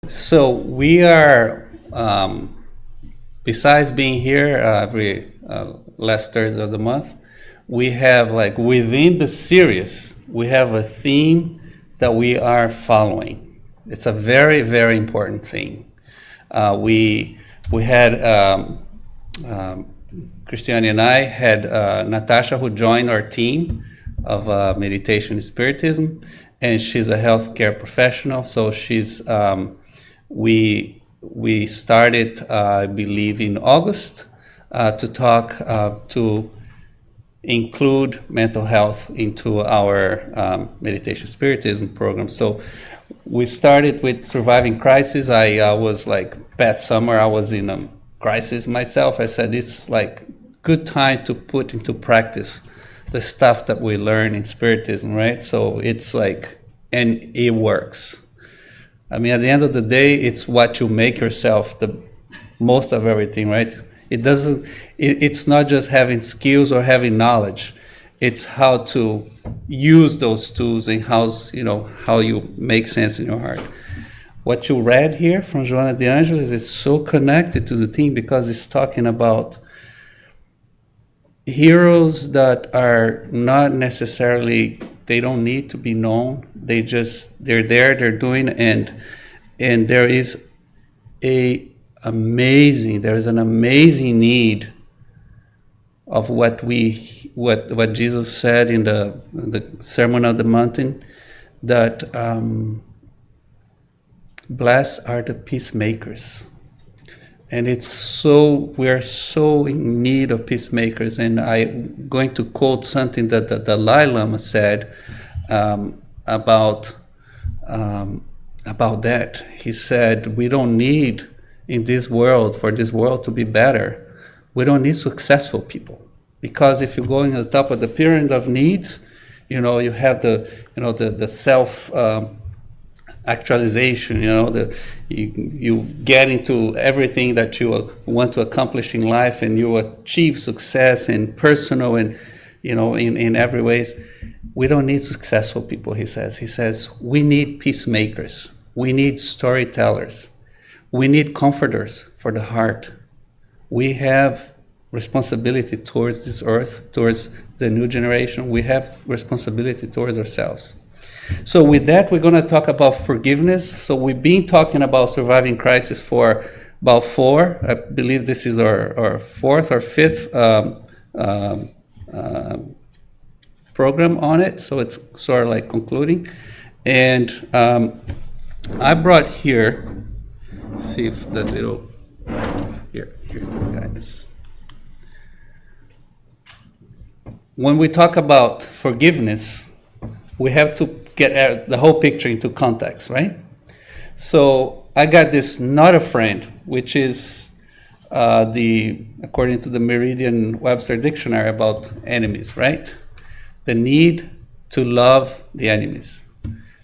So we are, besides being here every last Thursday of the month, we have like within the series, we have a theme that we are following. It's a very, very important thing. We had Cristiane and I had Natasha, who joined our team of meditation spiritism, and she's a healthcare professional. So she's we started, I believe, in August to talk to include mental health into our meditation spiritism program. So we started with surviving crisis. I was like past summer, I was in a crisis myself. I said it's like good time to put into practice the stuff that we learn in spiritism, right? So it's like, and it works. I mean, at the end of the day, it's what you make yourself the most of everything, right? It doesn't. It's not just having skills or having knowledge. It's how to use those tools and how you make sense in your heart. What you read here from Joana de Angelis is so connected to the theme because it's talking about heroes that are not necessarily, they don't need to be known. They're there, they're doing, and there is an amazing need of what Jesus said in the Sermon on the Mountain, that blessed are the peacemakers. And we're so in need of peacemakers. And I'm going to quote something that the Dalai Lama said about that. He said, we don't need in this world, for this world to be better, we don't need successful people. Because if you're going at the top of the pyramid of needs, you have the self actualization, you get into everything that you want to accomplish in life, and you achieve success in personal and in every ways. We don't need successful people, he says we need peacemakers, we need storytellers, we need comforters for the heart. We have responsibility towards this earth, towards the new generation. We have responsibility towards ourselves. So with that, we're going to talk about forgiveness. So we've been talking about surviving crisis for about I believe this is our fourth or fifth program on it. So it's sort of like concluding. And I brought here, see if that little, here you go, guys. When we talk about forgiveness, we have to get the whole picture into context, right? So I got this not a friend, which is according to the Merriam-Webster dictionary, about enemies, right? The need to love the enemies,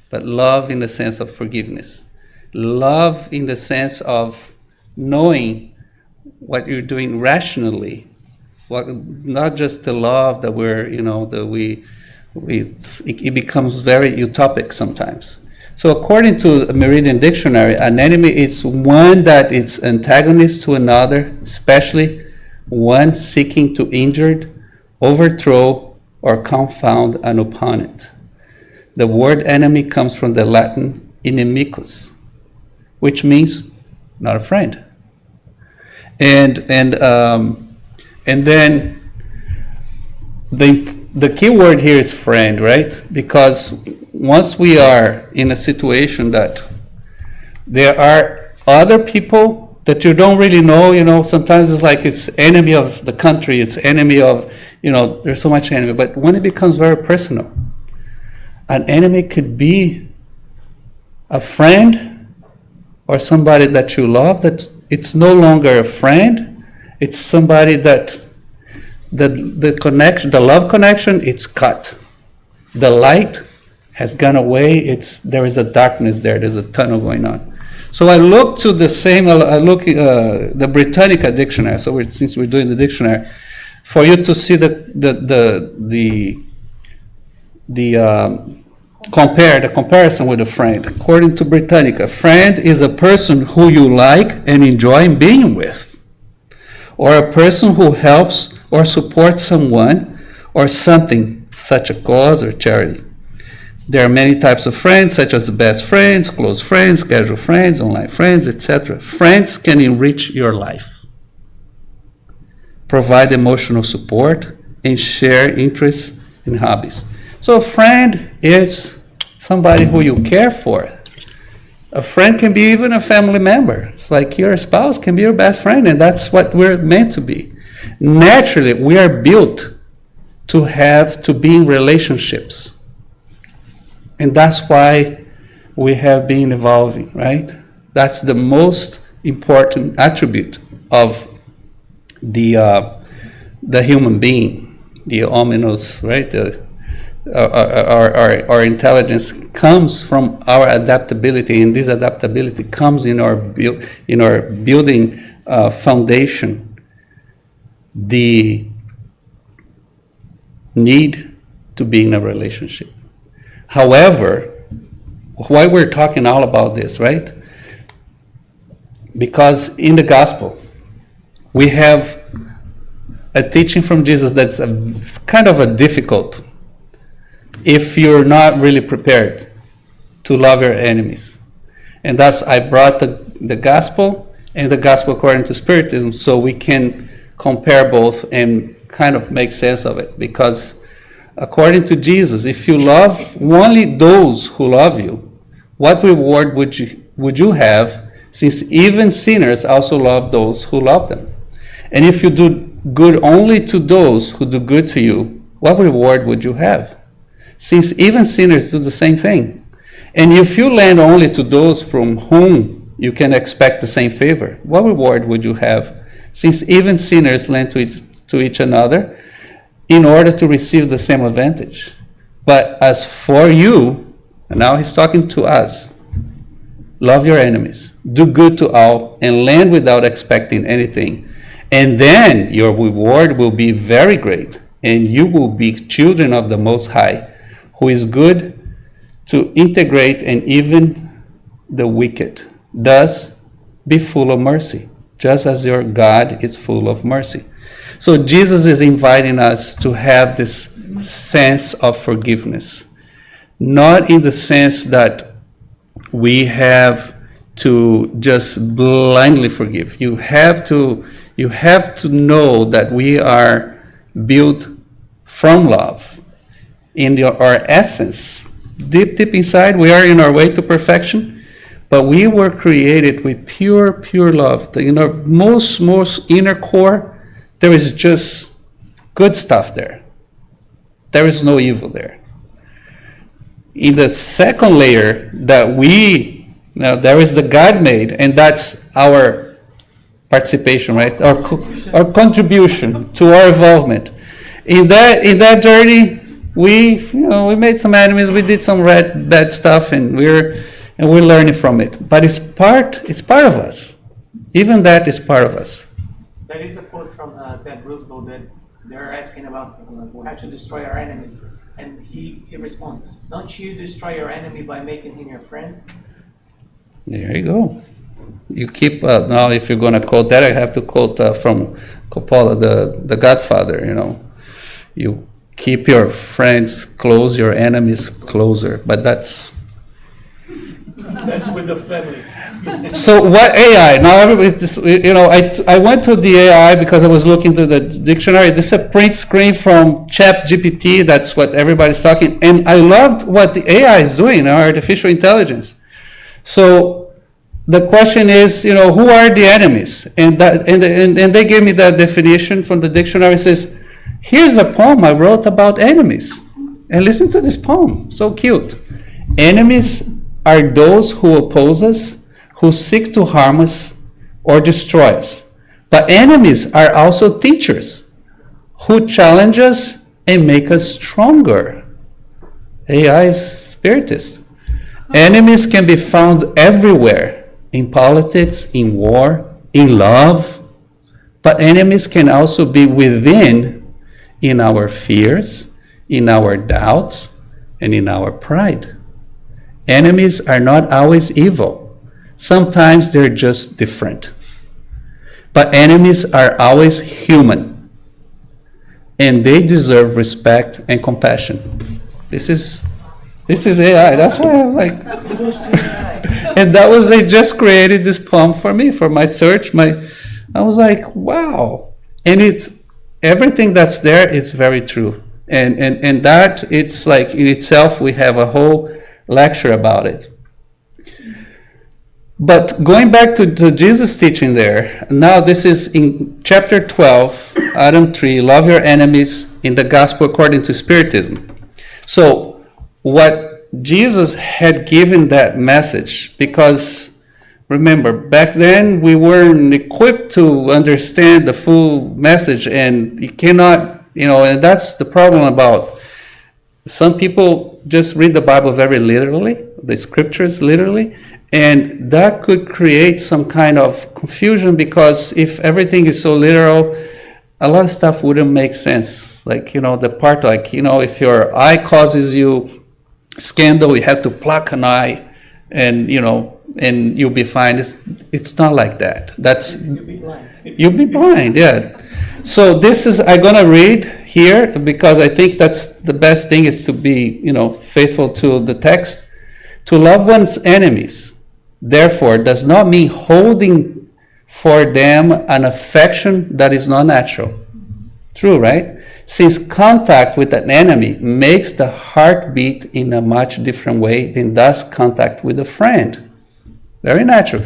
but love in the sense of forgiveness. Love in the sense of knowing what you're doing rationally, not just the love that it becomes very utopic sometimes. So according to the Meridian Dictionary, an enemy is one that is antagonist to another, especially one seeking to injure, overthrow, or confound an opponent. The word enemy comes from the Latin inimicus, which means not a friend. And then the key word here is friend, right? Because once we are in a situation that there are other people that you don't really know, sometimes it's like it's enemy of the country, it's enemy of, there's so much enemy. But when it becomes very personal, an enemy could be a friend or somebody that you love, that it's no longer a friend, it's somebody that the connection, the love connection, it's cut. The light has gone away. There is a darkness there. There's a tunnel going on. So I look to the same. I look the Britannica dictionary. So since we're doing the dictionary, for you to see the The comparison with a friend. According to Britannica, a friend is a person who you like and enjoy being with, or a person who helps or supports someone or something, such a cause or charity. There are many types of friends, such as best friends, close friends, casual friends, online friends, etc. Friends can enrich your life, provide emotional support, and share interests and hobbies. So a friend is somebody who you care for. A friend can be even a family member. It's like your spouse can be your best friend, and that's what we're meant to be. Naturally, we are built to be in relationships. And that's why we have been evolving, right? That's the most important attribute of the human being, the ominous, right? Our intelligence comes from our adaptability, and this adaptability comes in our building foundation, the need to be in a relationship. However, why we're talking all about this, right? Because in the gospel, we have a teaching from Jesus that's kind of a difficult if you're not really prepared to love your enemies. And thus I brought the gospel and the gospel according to Spiritism so we can compare both and kind of make sense of it. Because according to Jesus, if you love only those who love you, what reward would you have, since even sinners also love those who love them? And if you do good only to those who do good to you, what reward would you have, since even sinners do the same thing? And if you lend only to those from whom you can expect the same favor, what reward would you have, since even sinners lend to each another in order to receive the same advantage? But as for you, and now he's talking to us, love your enemies, do good to all, and lend without expecting anything. And then your reward will be very great, and you will be children of the Most High, who is good to integrate and even the wicked. Thus, be full of mercy, just as your God is full of mercy. So Jesus is inviting us to have this sense of forgiveness, not in the sense that we have to just blindly forgive. You have to know that we are built from love. In our essence, deep inside, we are in our way to perfection, but we were created with pure love. In our most inner core, there is just good stuff there. There is no evil there. In the second layer that there is the God-made, and that's our participation, right? Our contribution to our involvement. In that journey, we made some enemies, we did some bad stuff, and we're learning from it. But it's part of us. Even that is part of us. There is a quote from Ted Roosevelt that they're asking about how to destroy our enemies, and he responds, "Don't you destroy your enemy by making him your friend?" There you go. You keep now. If you're going to quote that, I have to quote from Coppola, the Godfather. You keep your friends close, your enemies closer. But that's with the family. So what AI? Now everybody's I went to the AI because I was looking through the dictionary. This is a print screen from ChatGPT. That's what everybody's talking. And I loved what the AI is doing, artificial intelligence. So the question is, who are the enemies? And they gave me the definition from the dictionary. It says, here's a poem I wrote about enemies. And listen to this poem. So cute. Enemies are those who oppose us, who seek to harm us or destroy us. But enemies are also teachers who challenge us and make us stronger. AI is spiritist. Enemies can be found everywhere, in politics, in war, in love. But enemies can also be within, in our fears, in our doubts, and in our pride. Enemies are not always evil. Sometimes they're just different. But enemies are always human. And they deserve respect and compassion. This is AI. That's why I'm like, and that was, they just created this poem for me, for my search. I was like, wow. And it's, everything that's there is very true. And that, it's like, in itself, we have a whole lecture about it. But going back to Jesus' teaching there, now this is in chapter 12, Item 3, love your enemies in the gospel according to Spiritism. So what Jesus had given that message, because remember, back then we weren't equipped to understand the full message, and you cannot, and that's the problem about some people just read the Bible very literally, the scriptures literally, and that could create some kind of confusion, because if everything is so literal, a lot of stuff wouldn't make sense. Like, the part like, if your eye causes you scandal, you have to pluck an eye, and, and you'll be fine. It's not like that. You'll be blind, yeah. So this is, I'm going to read here, because I think that's the best thing, is to be, faithful to the text. To love one's enemies, therefore, does not mean holding for them an affection that is not natural. True, right? Since contact with an enemy makes the heart beat in a much different way than does contact with a friend. Very natural.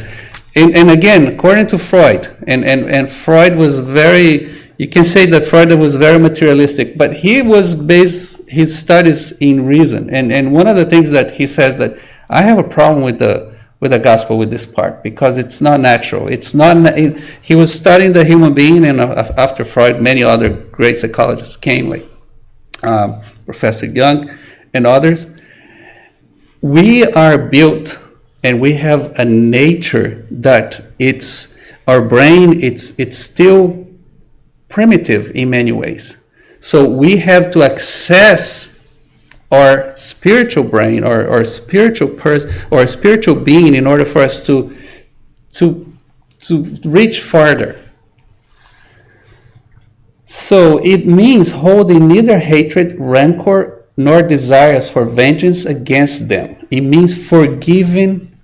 And again, according to Freud, and Freud was very, you can say that Freud was very materialistic, but he was based his studies in reason. And one of the things that he says, that I have a problem with the gospel, with this part, because it's not natural. It's not. He was studying the human being, and after Freud, many other great psychologists came, like Professor Jung and others. We are built, and we have a nature that our brain. It's still primitive in many ways. So we have to access our spiritual brain, or spiritual person, or a spiritual being, in order for us to reach farther. So it means holding neither hatred, rancor, nor desires for vengeance against them. It means forgiving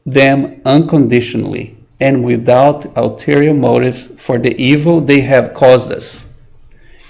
them unconditionally and without ulterior motives for the evil they have caused us.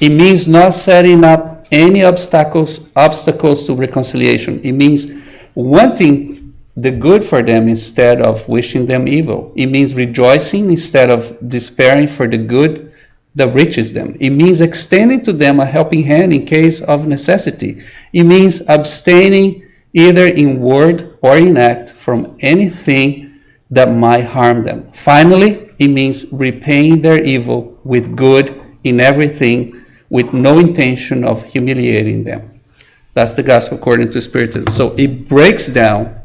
It means not setting up any obstacles to reconciliation. It means wanting the good for them instead of wishing them evil. It means rejoicing instead of despairing for the good that reaches them. It means extending to them a helping hand in case of necessity. It means abstaining either in word or in act from anything that might harm them. Finally, it means repaying their evil with good in everything, with no intention of humiliating them. That's the gospel according to Spiritism. So it breaks down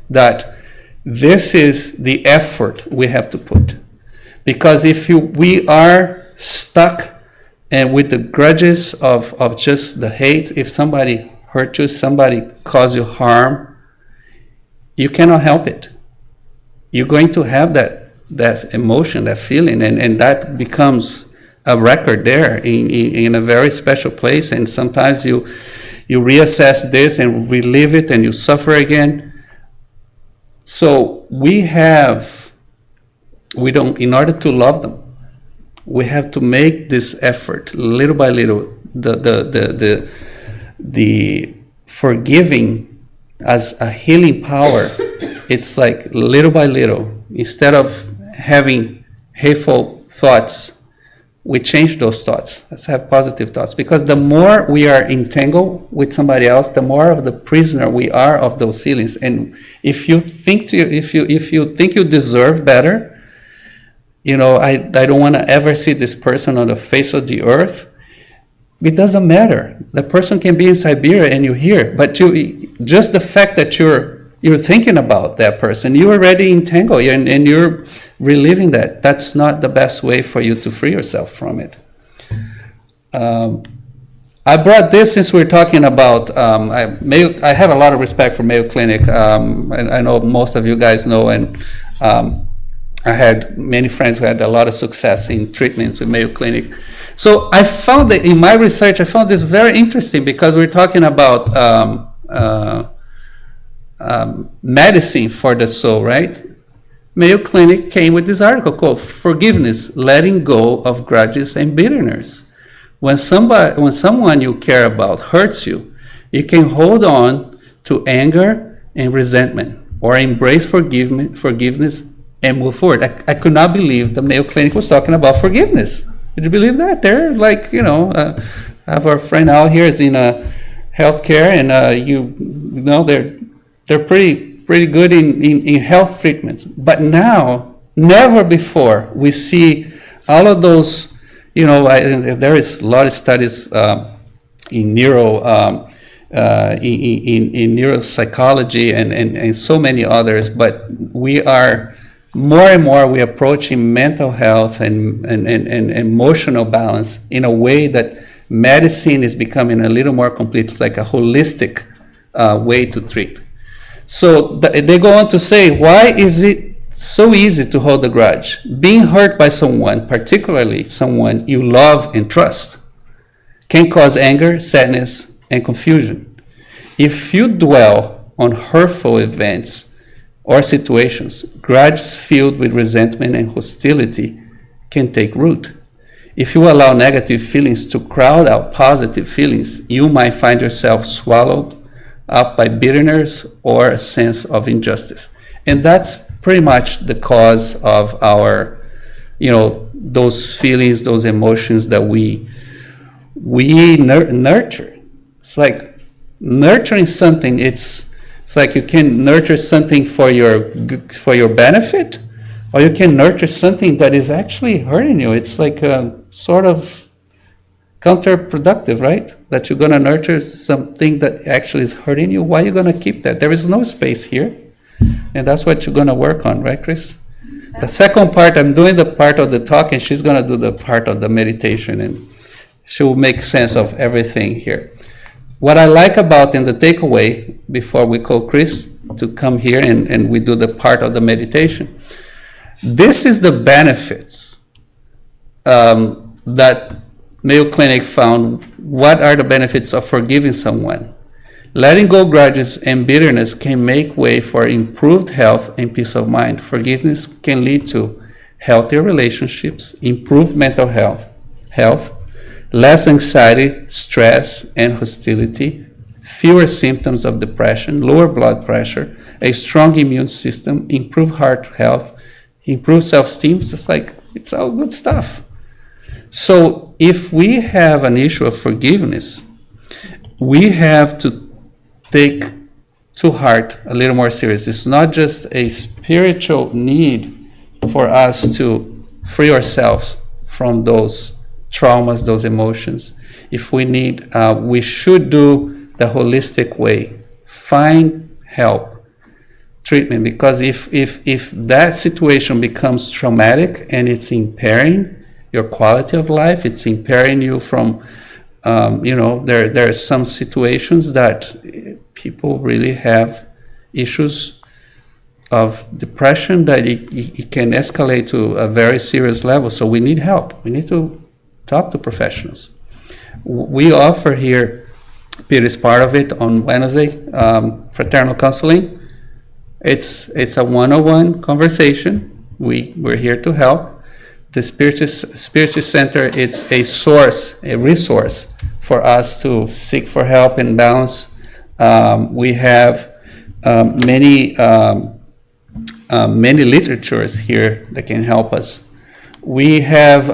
that this is the effort we have to put. Because if we are stuck and with the grudges of just the hate, if somebody hurt you, somebody caused you harm, you cannot help it. You're going to have that emotion, that feeling, and that becomes a record there in a very special place, and sometimes you reassess this and relive it, and you suffer again. So in order to love them, we have to make this effort little by little. The forgiving as a healing power, it's like little by little. Instead of having hateful thoughts, we change those thoughts. Let's have positive thoughts, because the more we are entangled with somebody else, the more of the prisoner we are of those feelings. And if you think you deserve better, I don't want to ever see this person on the face of the earth. It doesn't matter. The person can be in Siberia and you're here, but just the fact that you're thinking about that person, you're already entangled, and you're reliving that. That's not the best way for you to free yourself from it. I brought this since we're talking about I have a lot of respect for Mayo Clinic. And I know most of you guys know, and I had many friends who had a lot of success in treatments with Mayo Clinic. So I found that in my research, I found this very interesting because we're talking about medicine for the soul, right? Mayo Clinic came with this article called "Forgiveness: Letting Go of Grudges and Bitterness." When someone you care about hurts you, you can hold on to anger and resentment, or embrace forgiveness and move forward. I could not believe the Mayo Clinic was talking about forgiveness. Did you believe that? They're like, I have our friend out here is in healthcare, and they're pretty good in health treatments. But now, never before, we see all of those. There is a lot of studies in neuropsychology and so many others, but we are more and more we're approaching mental health and emotional balance in a way that medicine is becoming a little more complete. It's like a holistic way to treat. So they go on to say, why is it so easy to hold a grudge? Being hurt by someone, particularly someone you love and trust, can cause anger, sadness, and confusion. If you dwell on hurtful events or situations, grudges filled with resentment and hostility can take root. If you allow negative feelings to crowd out positive feelings, you might find yourself swallowed up by bitterness or a sense of injustice. And that's pretty much the cause of our, those feelings, those emotions that we nurture. It's like nurturing something. It's like you can nurture something for your benefit, or you can nurture something that is actually hurting you. It's like a sort of counterproductive, right? That you're going to nurture something that actually is hurting you. Why are you going to keep that? There is no space here. And that's what you're going to work on, right, Chris? The second part, I'm doing the part of the talk, and she's going to do the part of the meditation, and she'll make sense of everything here. What I like about, in the takeaway, before we call Chris to come here and we do the part of the meditation, this is the benefits that Mayo Clinic found. What are the benefits of forgiving someone? Letting go grudges and bitterness can make way for improved health and peace of mind. Forgiveness can lead to healthier relationships, improved mental health, less anxiety, stress, and hostility, fewer symptoms of depression, lower blood pressure, a strong immune system, improved heart health, improved self-esteem. It's all good stuff. So if we have an issue of forgiveness, we have to take to heart a little more serious. It's not just a spiritual need for us to free ourselves from those traumas, those emotions. If we need, we should do the holistic way. Find help, treatment, because if that situation becomes traumatic and it's impairing your quality of life, it's impairing you from, there are some situations that people really have issues of depression that it can escalate to a very serious level. So we need help. We need to talk to professionals. We offer here, Peter is part of it, on Wednesday, fraternal counseling. It's a one-on-one conversation. We're here to help. The Spiritism Center, it's a resource for us to seek for help and balance. We have many literatures here that can help us. We have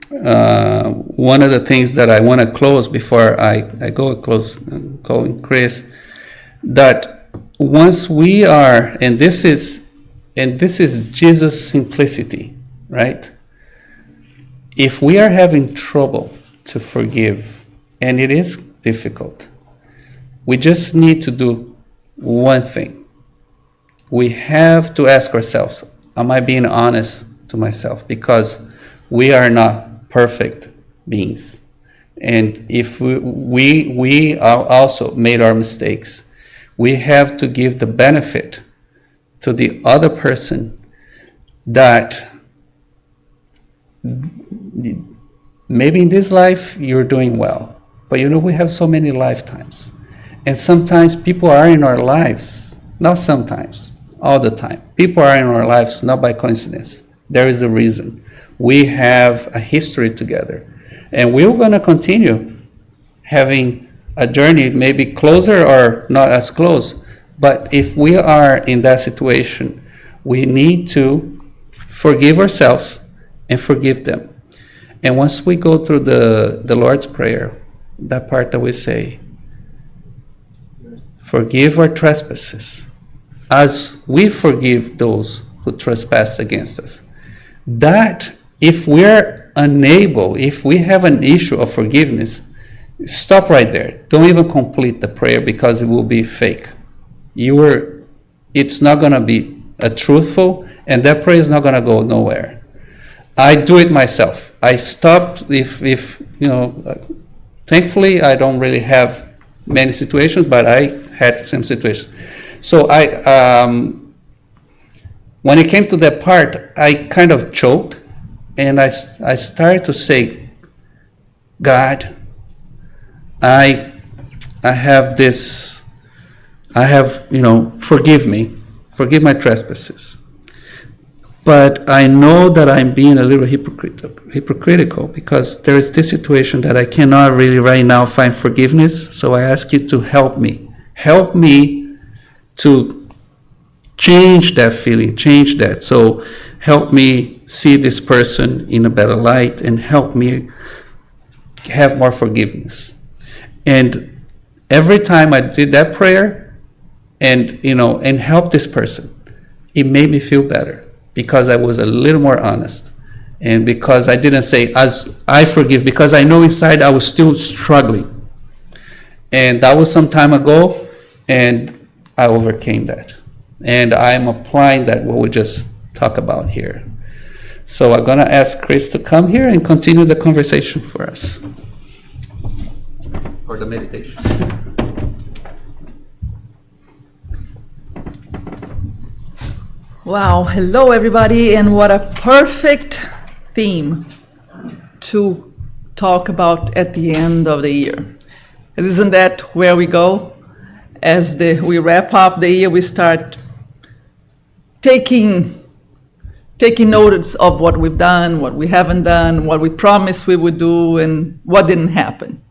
one of the things that I want to close before I go close, calling Chris, that once we are, and this is Jesus' simplicity, right? If we are having trouble to forgive, and it is difficult, we just need to do one thing. We have to ask ourselves, am I being honest to myself? Because we are not perfect beings. And if we are also made our mistakes, we have to give the benefit to the other person that maybe in this life you're doing well, but we have so many lifetimes. And sometimes people are in our lives, not sometimes, all the time. People are in our lives not by coincidence. There is a reason. We have a history together. And we're going to continue having a journey, maybe closer or not as close. But if we are in that situation, we need to forgive ourselves and forgive them. And once we go through the Lord's Prayer, that part that we say, forgive our trespasses as we forgive those who trespass against us. That, if we're unable, if we have an issue of forgiveness, stop right there. Don't even complete the prayer because it will be fake. It's not going to be truthful, and that prayer is not going to go nowhere. I do it myself. I stopped if thankfully I don't really have many situations, but I had some situations. So when it came to that part, I kind of choked, and I started to say, God, I have this, forgive me, forgive my trespasses. But I know that I'm being a little hypocritical because there is this situation that I cannot really right now find forgiveness. So I ask you to help me. Help me to change that feeling, change that. So help me see this person in a better light and help me have more forgiveness. And every time I did that prayer and help this person, it made me feel better. Because I was a little more honest. And because I didn't say, as I forgive, because I know inside I was still struggling. And that was some time ago, and I overcame that. And I'm applying that, what we just talked about here. So I'm going to ask Chris to come here and continue the conversation for us. Or the meditation. Wow, hello everybody, and what a perfect theme to talk about at the end of the year. Isn't that where we go? As we wrap up the year, we start taking notice of what we've done, what we haven't done, what we promised we would do, and what didn't happen.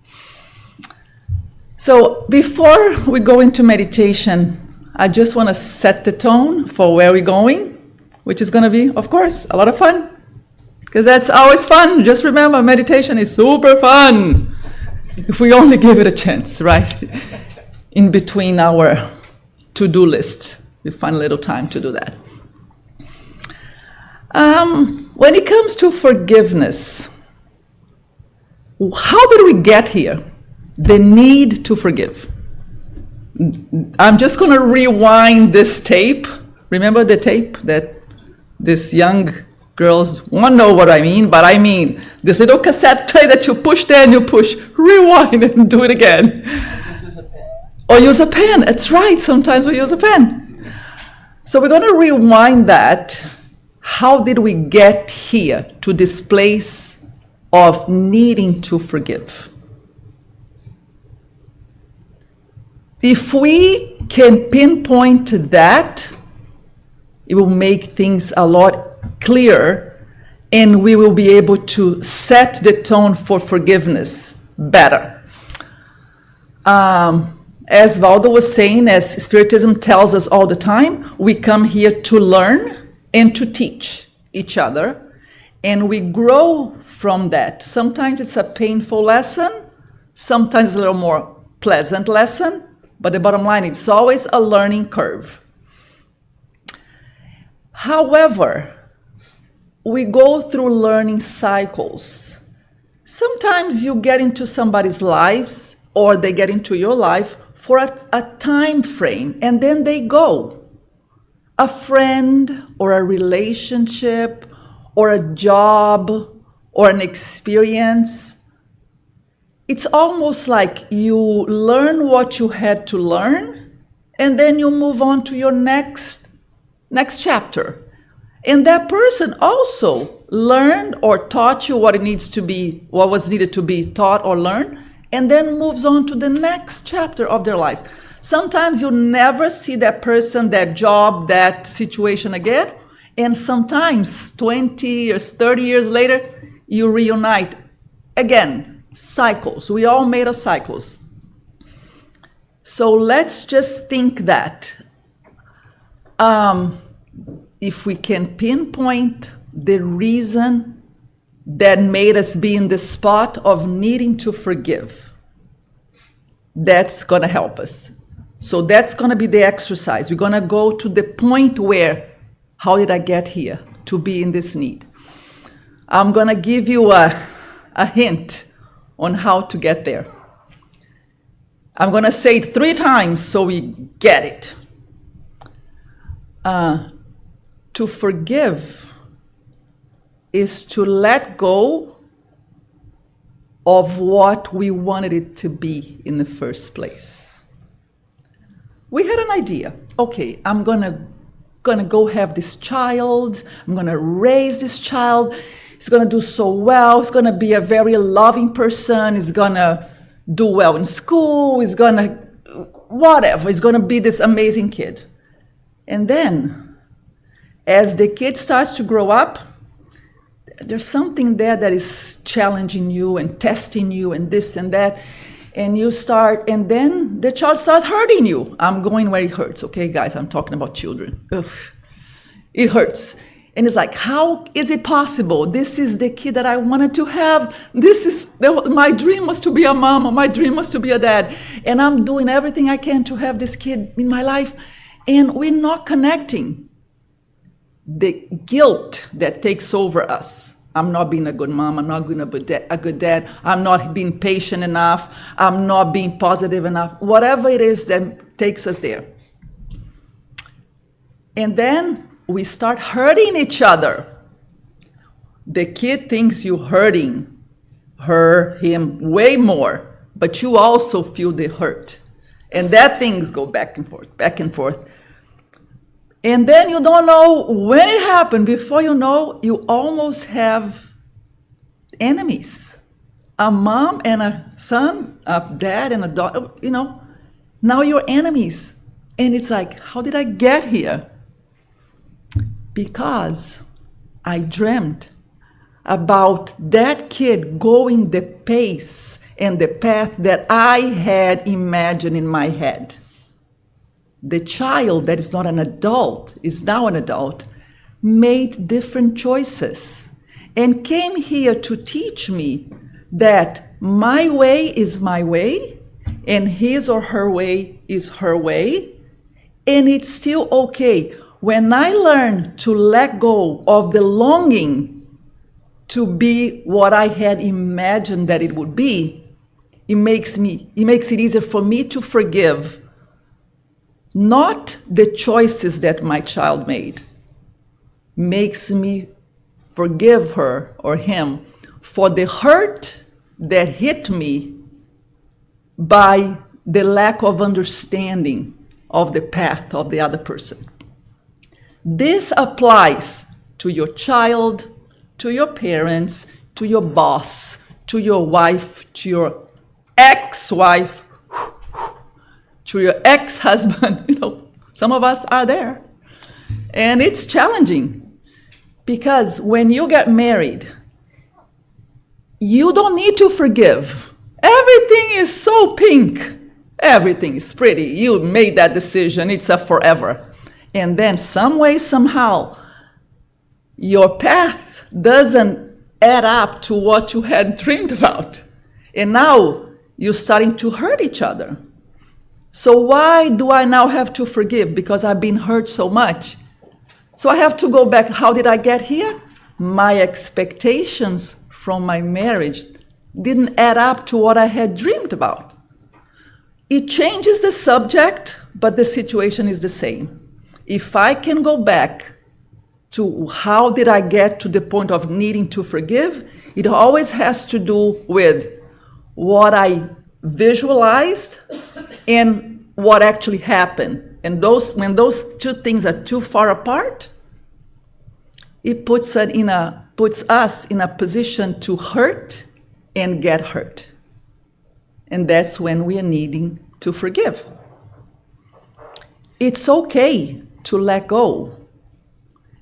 So before we go into meditation, I just want to set the tone for where we're going, which is going to be, of course, a lot of fun. Because that's always fun. Just remember, meditation is super fun. If we only give it a chance, right? In between our to-do list, we find a little time to do that. When it comes to forgiveness, how did we get here? The need to forgive. I'm just going to rewind this tape. Remember the tape that these young girls won't know what I mean, but I mean this little cassette play that you push there and you push, rewind and do it again. Or use a pen. That's right. Sometimes we use a pen. So we're going to rewind that. How did we get here to this place of needing to forgive? If we can pinpoint that, it will make things a lot clearer, and we will be able to set the tone for forgiveness better. As Valdo was saying, as Spiritism tells us all the time, we come here to learn and to teach each other, and we grow from that. Sometimes it's a painful lesson, sometimes it's a little more pleasant lesson, but the bottom line, it's always a learning curve. However, we go through learning cycles. Sometimes you get into somebody's lives or they get into your life for a time frame and then they go. A friend or a relationship or a job or an experience. it's almost like you learn what you had to learn, and then you move on to your next chapter. And that person also learned or taught you what was needed to be taught or learned, and then moves on to the next chapter of their lives. Sometimes you never see that person, that job, that situation again. And sometimes 20 years, 30 years later, you reunite. Again, cycles. We all made of cycles. So let's just think that if we can pinpoint the reason that made us be in the spot of needing to forgive, that's going to help us. So that's going to be the exercise. We're going to go to the point where, how did I get here to be in this need? I'm going to give you a hint on how to get there. I'm going to say it 3 times so we get it. To forgive is to let go of what we wanted it to be in the first place. We had an idea. Okay, I'm gonna go have this child. I'm gonna raise this child. He's gonna do so well. He's gonna be a very loving person. He's gonna do well in school. He's gonna whatever. He's gonna be this amazing kid. And then, as the kid starts to grow up, there's something there that is challenging you and testing you and this and that. And then the child starts hurting you. I'm going where it hurts, okay, guys? I'm talking about children. Ugh. It hurts. And it's like, how is it possible? This is the kid that I wanted to have. My dream was to be a mom, or my dream was to be a dad. And I'm doing everything I can to have this kid in my life. And we're not connecting. The guilt that takes over us. I'm not being a good mom. I'm not being a good dad. I'm not being patient enough. I'm not being positive enough. Whatever it is that takes us there. And then we start hurting each other. The kid thinks you're hurting him way more, but you also feel the hurt. And that things go back and forth, back and forth. And then you don't know when it happened. Before you know, you almost have enemies. A mom and a son, a dad and a daughter, now you're enemies. And it's like, how did I get here? Because I dreamt about that kid going the pace and the path that I had imagined in my head. The child that is not an adult, is now an adult, made different choices and came here to teach me that my way is my way and his or her way is her way. And it's still okay. When I learn to let go of the longing to be what I had imagined that it would be, it makes it easier for me to forgive. Not the choices that my child made. Makes me forgive her or him for the hurt that hit me by the lack of understanding of the path of the other person. This applies to your child, to your parents, to your boss, to your wife, to your ex-wife, to your ex-husband. Some of us are there. And it's challenging because when you get married, you don't need to forgive. Everything is so pink. Everything is pretty. You made that decision. It's a forever. And then some way, somehow, your path doesn't add up to what you had dreamed about. And now you're starting to hurt each other. So why do I now have to forgive? Because I've been hurt so much. So I have to go back. How did I get here? My expectations from my marriage didn't add up to what I had dreamed about. It changes the subject, but the situation is the same. If I can go back to how did I get to the point of needing to forgive, it always has to do with what I visualized and what actually happened. And when those two things are too far apart, it puts us in a position to hurt and get hurt. And that's when we are needing to forgive. It's okay to let go.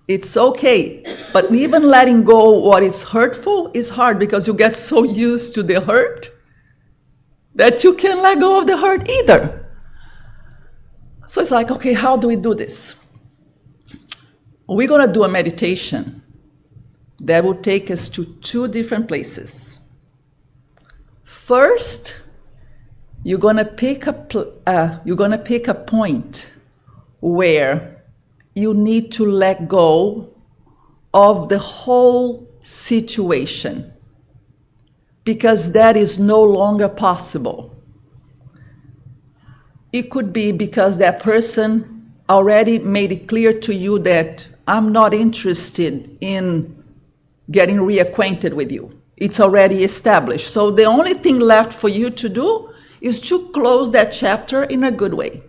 It's okay. But even letting go what is hurtful is hard because you get so used to the hurt that you can't let go of the hurt either. So it's like, okay, how do we do this? We're going to do a meditation that will take us to two different places. First, you're going to pick a point where you need to let go of the whole situation because that is no longer possible. It could be because that person already made it clear to you that I'm not interested in getting reacquainted with you. It's already established. So the only thing left for you to do is to close that chapter in a good way.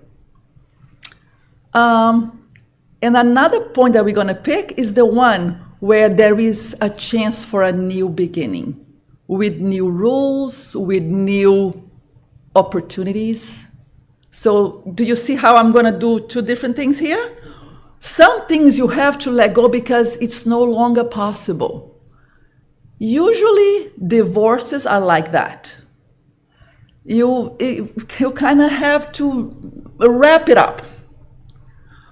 And another point that we're going to pick is the one where there is a chance for a new beginning, with new rules, with new opportunities. So do you see how I'm going to do two different things here? Some things you have to let go because it's no longer possible. Usually divorces are like that. You kind of have to wrap it up.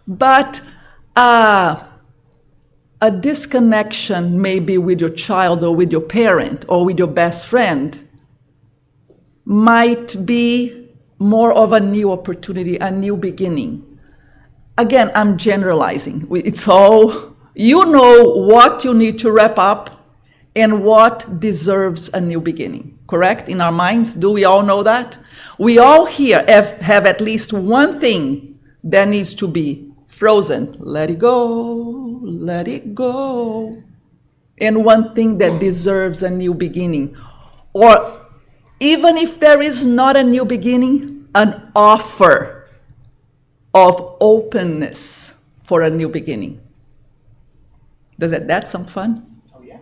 But a disconnection maybe with your child or with your parent or with your best friend might be more of a new opportunity, a new beginning. Again, I'm generalizing. It's all, you know what you need to wrap up and what deserves a new beginning, correct? In our minds, do we all know that? We all here have at least one thing that needs to be frozen. Let it go, let it go. And one thing that deserves a new beginning. Or even if there is not a new beginning, an offer of openness for a new beginning. That's some fun? Oh, yeah.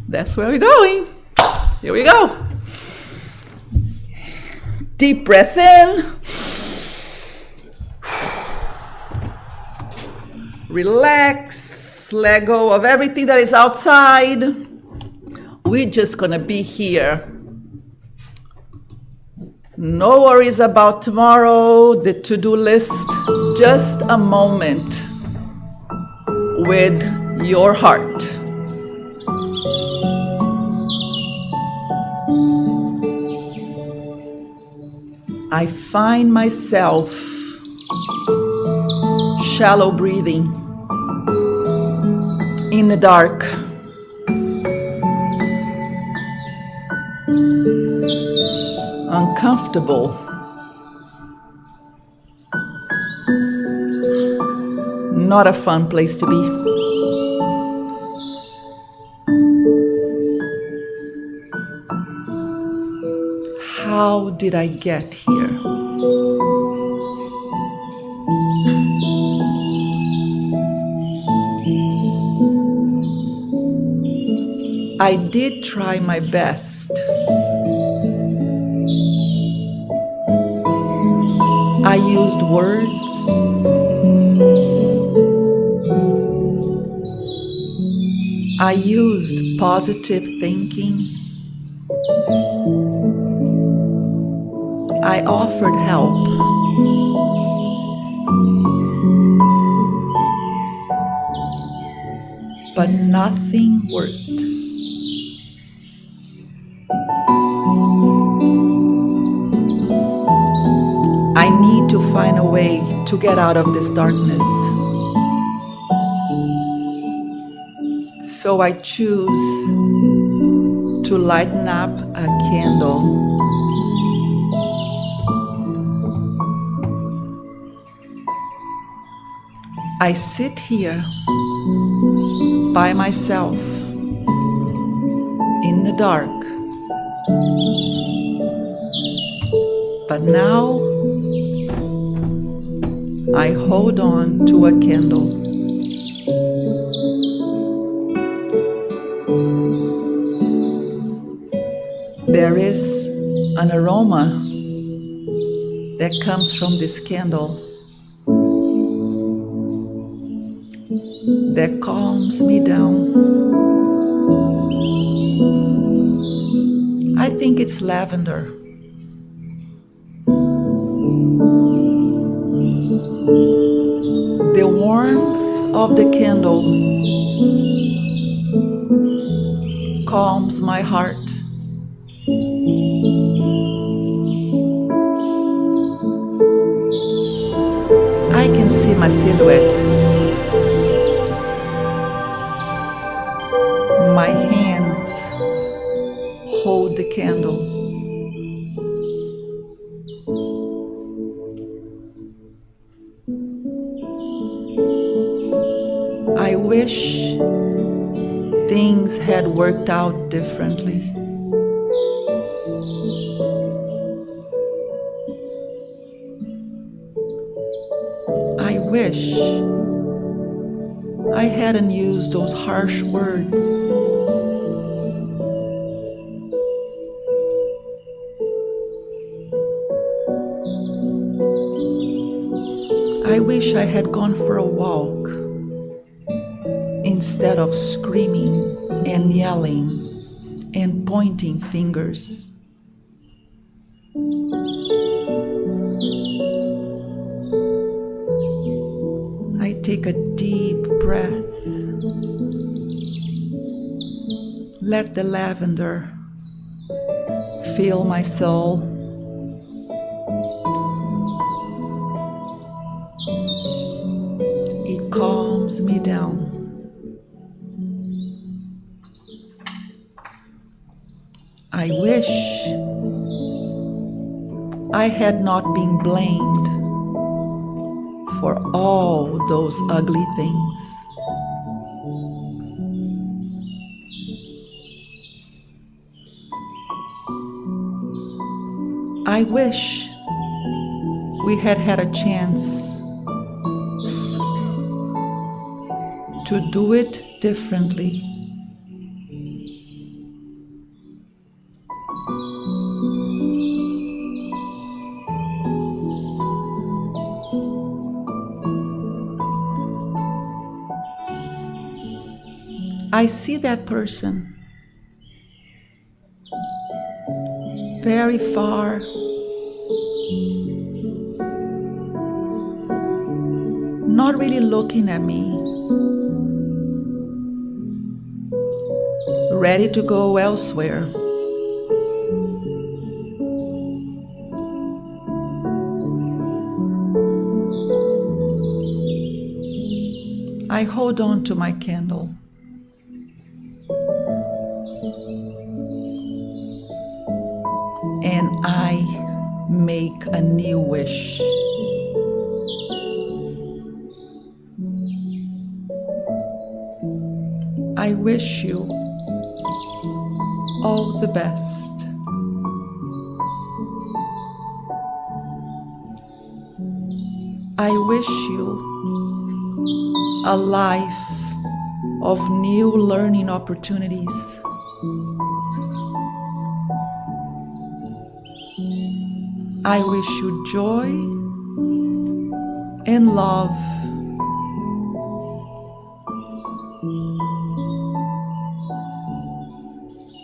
That's where we're going. Here we go. Deep breath in. Relax. Let go of everything that is outside. We're just going to be here. No worries about tomorrow, the to-do list. Just a moment with your heart. I find myself shallow breathing in the dark. Uncomfortable. Not a fun place to be. How did I get here? I did try my best. I used words. I used positive thinking. I offered help. But nothing worked. I need to find a way to get out of this darkness. So I choose to lighten up a candle. I sit here by myself in the dark But now I hold on to a candle. There is an aroma that comes from this candle that calms me down. I think it's lavender. The warmth of the candle calms my heart. I can see my silhouette. My hands hold the candle. I wish things had worked out differently. I wish I hadn't used those harsh words. I wish I had gone for a walk instead of screaming and yelling and pointing fingers. I take a deep breath. Let the lavender fill my soul. It calms me down. I wish I had not been blamed for all those ugly things. I wish we had had a chance to do it differently. I see that person very far, not really looking at me, ready to go elsewhere. I hold on to my candle. And I make a new wish. I wish you all the best. I wish you a life of new learning opportunities. I wish you joy and love.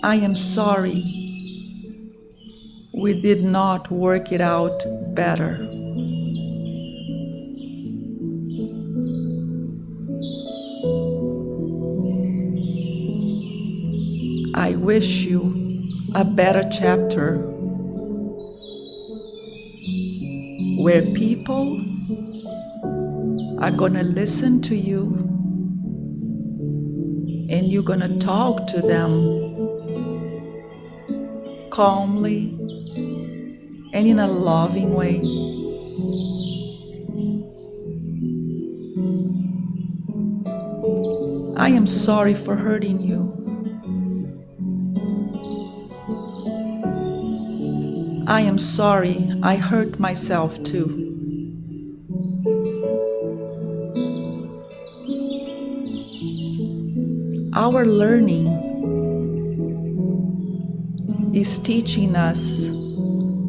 I am sorry we did not work it out better. I wish you a better chapter where people are gonna listen to you and you're gonna talk to them calmly and in a loving way. I am sorry for hurting you. I am sorry, I hurt myself too. Our learning is teaching us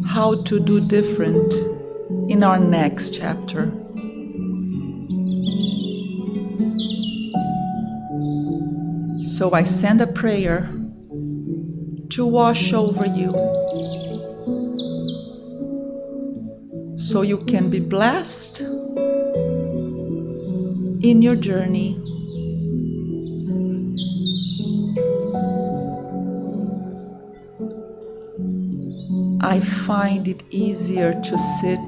how to do different in our next chapter. So I send a prayer to wash over you, so you can be blessed in your journey. I find it easier to sit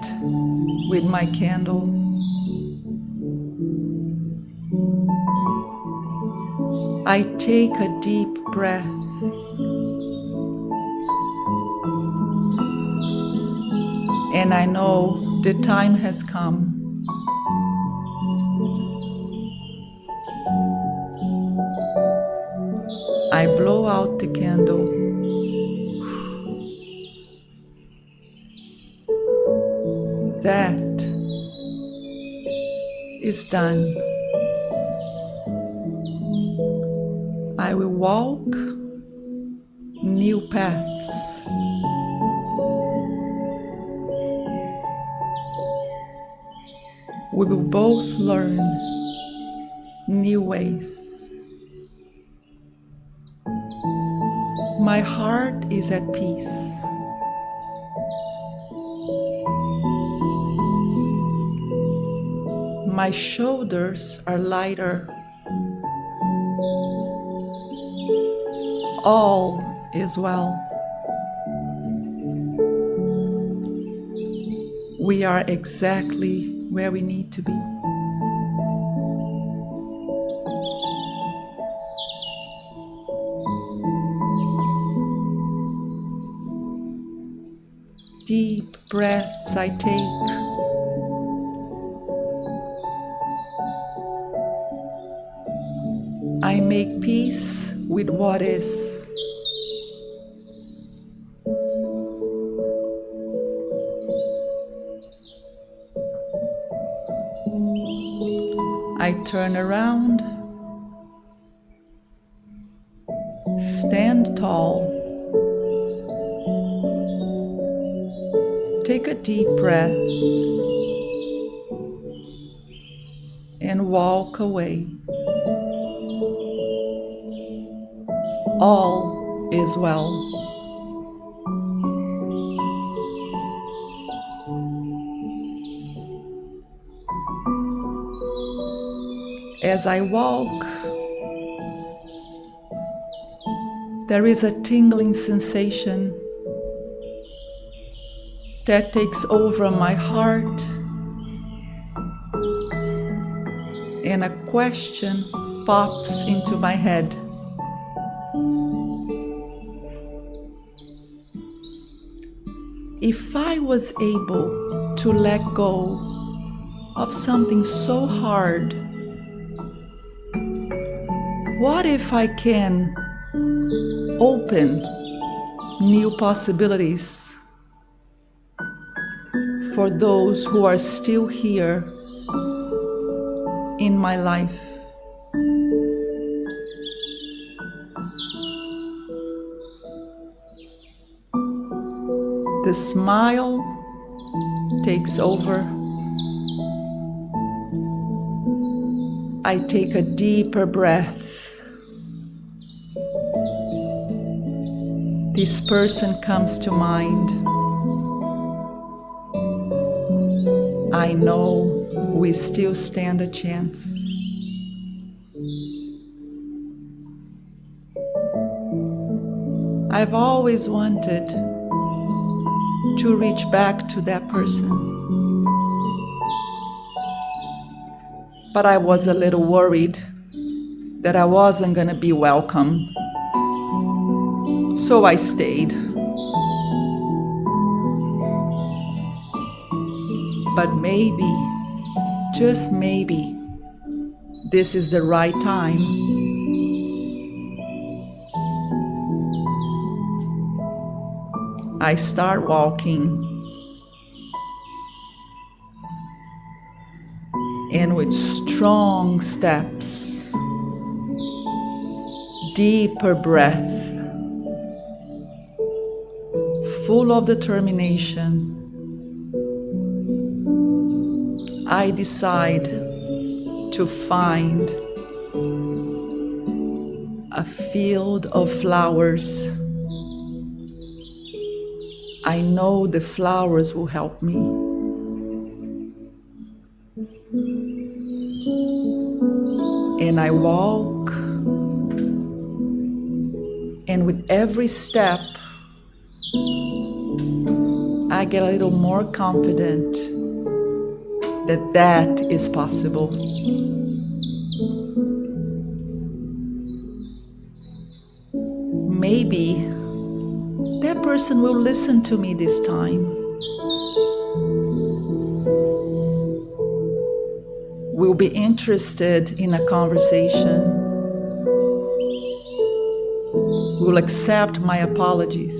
with my candle. I take a deep breath. And I know the time has come. I blow out the candle. That is done. I will walk new paths. We will both learn new ways. My heart is at peace. My shoulders are lighter. All is well. We are exactly where we need to be. Deep breaths I take. I make peace with what is. I turn around, stand tall, take a deep breath, and walk away. All is well. As I walk, there is a tingling sensation that takes over my heart, and a question pops into my head. If I was able to let go of something so hard, what if I can open new possibilities for those who are still here in my life? The smile takes over. I take a deeper breath. This person comes to mind. I know we still stand a chance. I've always wanted to reach back to that person, but I was a little worried that I wasn't going to be welcome. So I stayed. But maybe, just maybe, this is the right time. I start walking, and with strong steps, deeper breath, full of determination, I decide to find a field of flowers. I know the flowers will help me. And I walk, and with every step, I get a little more confident that that is possible. Maybe that person will listen to me this time. Will be interested in a conversation. Will accept my apologies.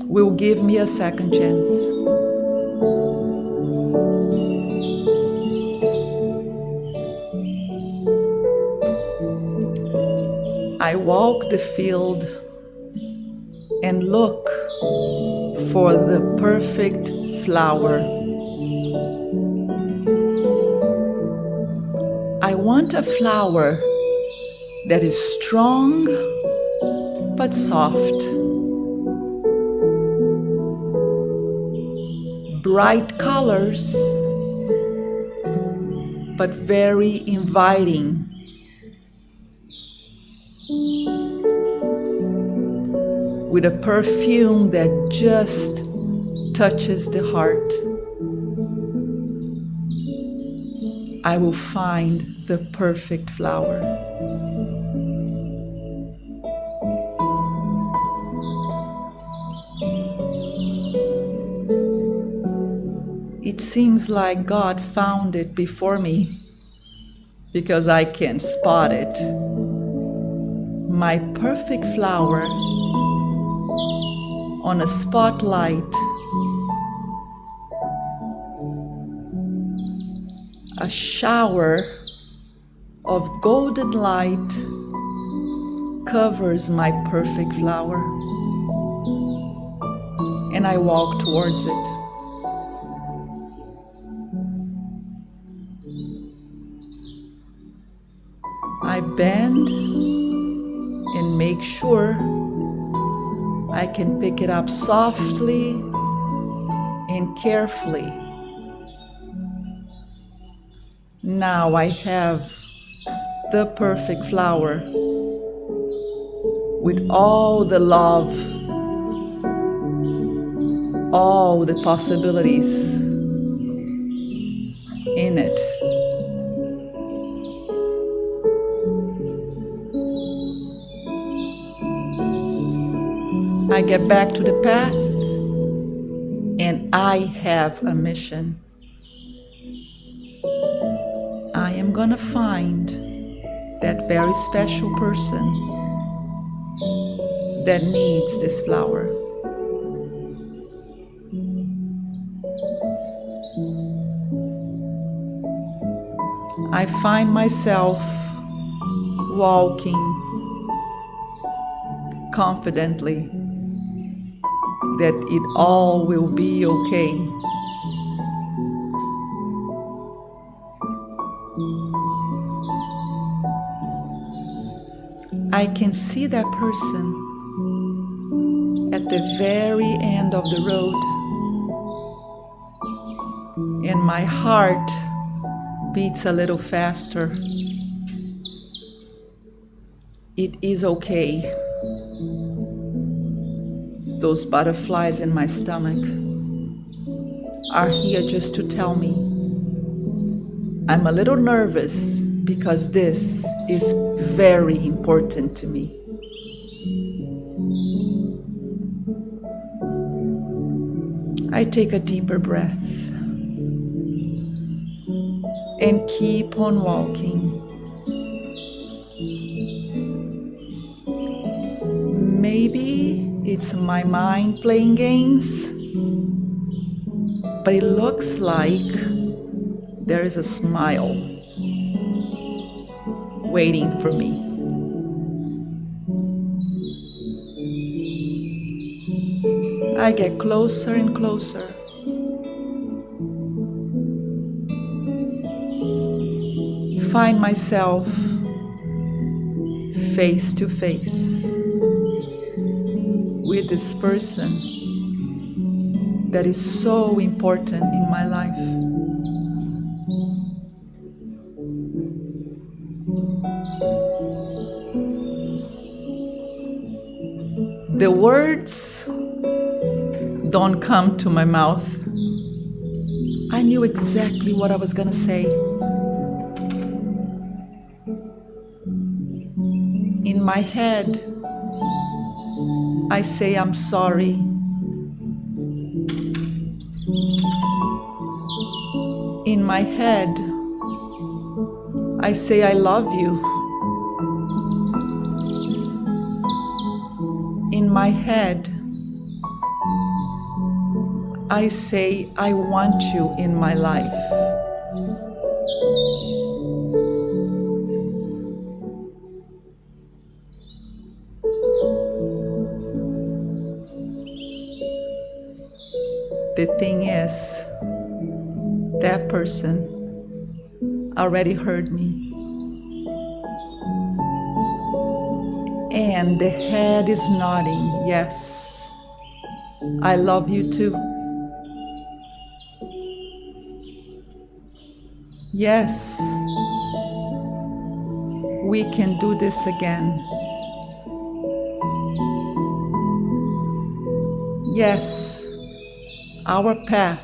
Will give me a second chance. I walk the field and look for the perfect flower. I want a flower that is strong but soft, bright colors but very inviting, with a perfume that just touches the heart. I will find the perfect flower. It seems like God found it before me because I can spot it. My perfect flower on a spotlight, a shower of golden light covers my perfect flower, and I walk towards it. I bend and make sure I can pick it up softly and carefully. Now I have the perfect flower with all the love, all the possibilities in it. I get back to the path, and I have a mission. I am gonna find that very special person that needs this flower. I find myself walking confidently that it all will be okay. I can see that person at the very end of the road, and my heart beats a little faster. It is okay. Those butterflies in my stomach are here just to tell me I'm a little nervous because this is very important to me. I take a deeper breath and keep on walking. Maybe it's my mind playing games, but it looks like there is a smile waiting for me. I get closer and closer. Find myself face to face with this person that is so important in my life. The words don't come to my mouth. I knew exactly what I was going to say. In my head, I say I'm sorry. In my head, I say I love you. In my head, I say I want you in my life. The thing is, that person already heard me. And the head is nodding, yes, I love you too. Yes, we can do this again. Yes, our path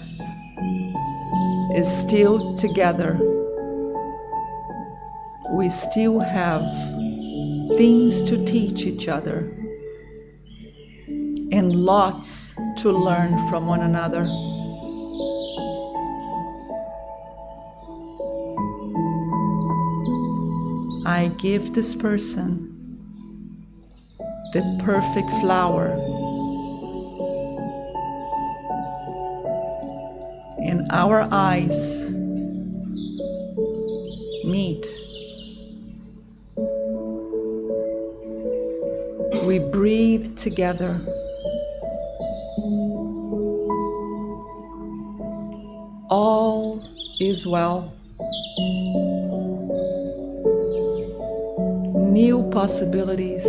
is still together. We still have things to teach each other and lots to learn from one another. I give this person the perfect flower, and our eyes meet. We breathe together. All is well. New possibilities,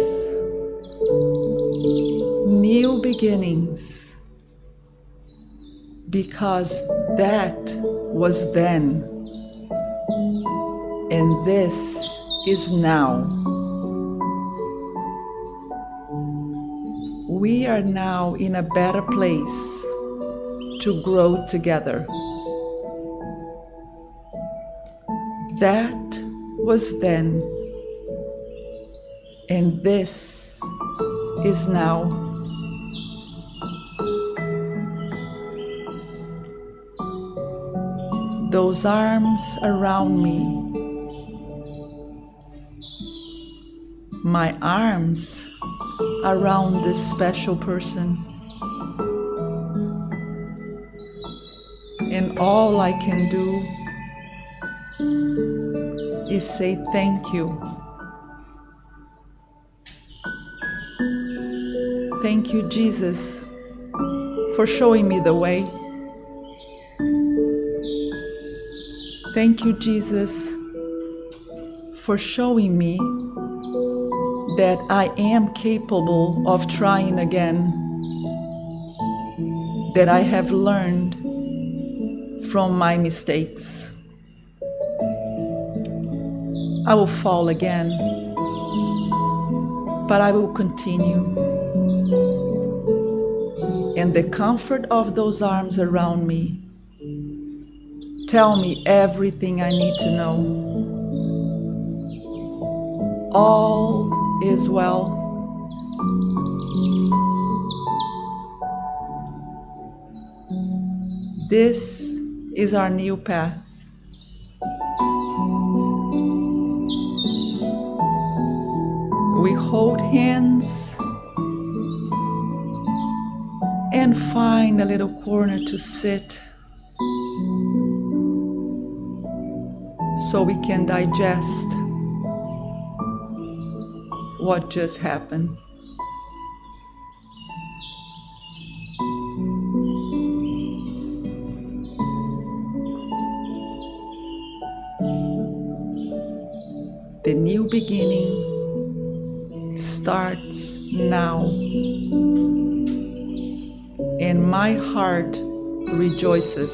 new beginnings, because that was then, and this is now. We are now in a better place to grow together. That was then, and this is now. Those arms around me, my arms around this special person, and all I can do is say thank you. Thank you, Jesus, for showing me the way. Thank you, Jesus, for showing me that I am capable of trying again, that I have learned from my mistakes. I will fall again, but I will continue. And the comfort of those arms around me tell me everything I need to know. All is well. This is our new path. We hold hands find a little corner to sit so we can digest what just happened. The new beginning starts now, and my heart rejoices